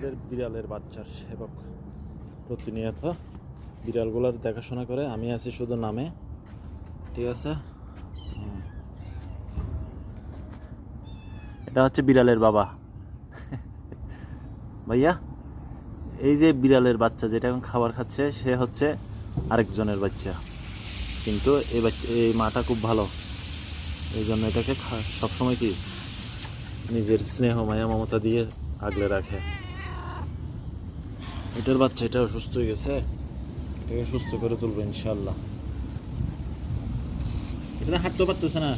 আমাদের বিড়ালের বাচ্চার সেবক প্রতিনিয়ত বিড়ালগুলোর দেখাশোনা করে, আমি আছি শুধু নামে, ঠিক আছে। এটা হচ্ছে বিড়ালের বাবা ভাইয়া। এই যে বিড়ালের বাচ্চা যেটা এখন খাবার খাচ্ছে, সে হচ্ছে আরেকজনের বাচ্চা, কিন্তু এই মাটা খুব ভালো, এই জন্য এটাকে সবসময় কি নিজের স্নেহ মায়া মমতা দিয়ে আগলে রাখে। এটার বাচ্চা এটা অসুস্থ হয়ে গেছে, এটাকে সুস্থ করে তুলবো ইনশাল্লাহ। এটা হাঁটতে পারতেছে না,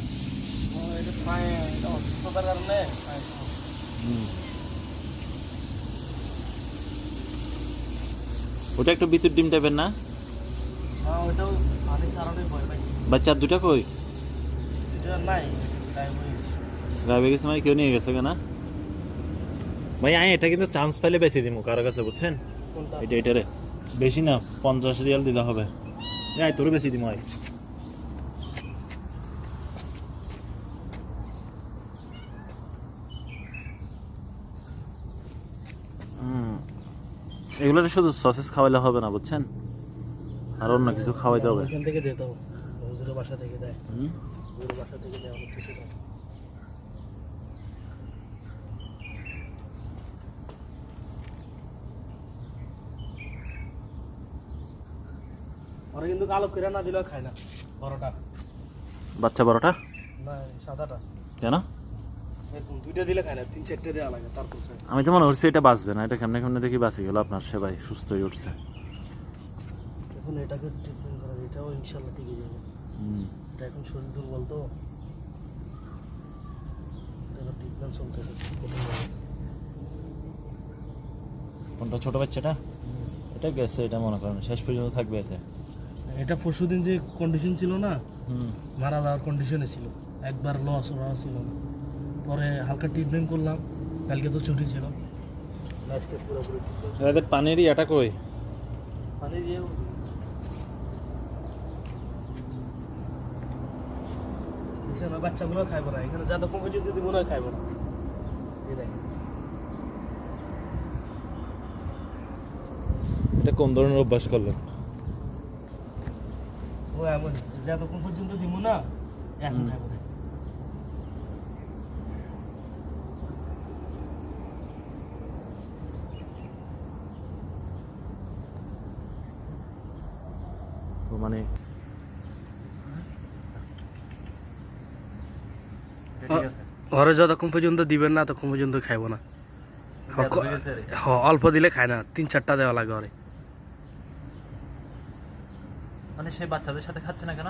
ওটা একটু বিদ্যুৎ ডিম টাইপের না? বাচ্চার দুটা কই গায়ে গেছে, মানে কেউ নিয়ে গেছে কেনা ভাই। আমি এটা কিন্তু চান্স পাইলে বেশি দিব কারো কাছে, বুঝছেন? এটারে বেশি না, 50 রিয়াল দিতে হবে। তোর বেশি দিব। এগুলো শুধু সসেস খাওয়াইলে হবে না, বুঝছেন? আর অন্য কিছু খাওয়াইতে হবে। এখান থেকে দিতে হবে, বাসা থেকে দেয়, বাসা থেকে দেয় অনেক কিছু। ওরা কিন্তু কালো করে না দিলেও খায় না বড়টা। বাচ্চা বড়টা না, সাদাটা। কেন? এরকম দুইটা দিলে খায় না, 3-4টা দেওয়া লাগে তারপর খায়। আমি তো মনে করছি এটা বাঁচবে না, এটা কেমনে কেমনে দেখি বাঁচে গেল। আপনার সেবাই সুস্থ হয়ে উঠছে। এখন এটাকে ট্রিটমেন্ট করা, এটাও ইনশাল্লাহ টিকে যাবে। এটা এখন শরীর দুর্বল তো, ট্রিটমেন্ট চলতেছে। কোনটা ছোট বাচ্চাটা? এটা গেছে, এটা মনে করেন শেষ পর্যন্ত থাকবে এতে। এটা পরশুদিন যে কন্ডিশন ছিল না, মারা যাওয়ার কন্ডিশনে ছিল, একবার লস ছিল না। পরে হালকা ট্রিটমেন্ট করলাম, কালকে তো ছুটি ছিল, আজকে পুরোপুরি এদের পানিরই এটা কই? পানি দিয়ে না, বাচ্চাগুলো খাইব না, এখানে যা রকম পর্যন্ত দিব না খাইব না। এটা কোন ধরনের অভ্যাস করলেন? ও এমন যতক্ষণ পর্যন্ত দিব না এখন খাইব না। মানে ঘরে যতক্ষণ পর্যন্ত দিবেন না ততক্ষণ পর্যন্ত খাইব না। অল্প দিলে খায় না, 3-4টা দেওয়া লাগে ঘরে। মানে সে বাচ্চাদের সাথে খাচ্ছে না কেন?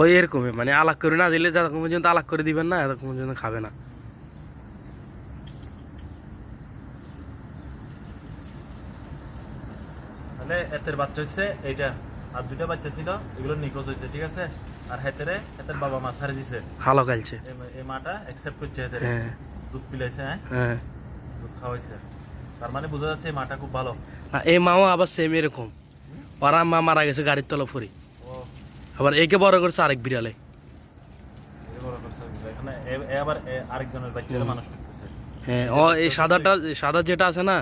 ওই এরকমই, মানে আলাগ করে না দিলে যতক্ষণ পর্যন্ত আলাগ করে দিবেন না ততক্ষণ পর্যন্ত খাবে না। তাহলে এতের বাচ্চা হচ্ছে এইটা, আর দুইটা বাচ্চা ছিল এগুলো নিখোঁজ হয়েছে, ঠিক আছে। আর হেতের বাবা মা ছাড়ে দিছে, ভালো খেলছে। এই মাটা অ্যাকসেপ্ট করছে, হেতের দুধ পিলাইছে, হ্যাঁ দুধ খাওয়াইছে। তার মানে বোঝা যাচ্ছে এই মাটা খুব ভালো। এই মাও আবার সেম এরকম, ওরা মা মারা গেছে গাড়ির তলা ফুরি, আবার একে বড় করছে আরেক বিড়ালে। আবার আরেকজনের বাচ্চারা মানুষ করতেছে। হ্যাঁ, ও এই সাদা যেটা আছে না,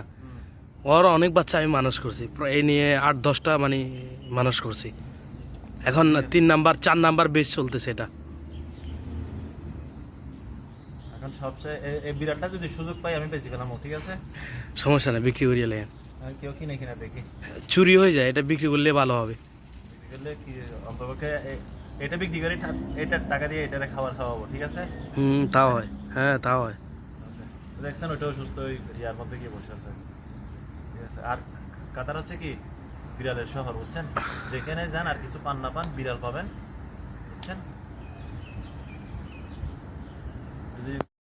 ওর অনেক বাচ্চা আমি মানুষ করছি, এই নিয়ে 8-10টা মানে মানুষ করছি। এখন 3 নাম্বার 4 নাম্বার বেশ চলতেছে এটা। এখন সবচেয়ে এই বিড়ালটা যদি সুযোগ পাই আমি বেশি গেলাম, ঠিক আছে, সমস্যা নেই, বিক্রি করিয়ে লেন। কেউ কিনে কিনা দেখি চুরি হয়ে যায়, এটা বিক্রি করলে ভালো হবে। বিক্রি করলে কি অন্তপক্ষে এটা বিক্রি করে এটার টাকা দিয়ে এটারে খাওয়াবো, ঠিক আছে। তাও হয়, হ্যাঁ তাও হয়। দেখছেন ওইটাও সুস্থ ইয়ার মধ্যে গিয়ে বসে আছে, ঠিক আছে। আর কাতার হচ্ছে কি বিড়ালের শহর, বুঝছেন? যেখানে যান আর কিছু পান না পান বিড়াল পাবেন, বুঝছেন।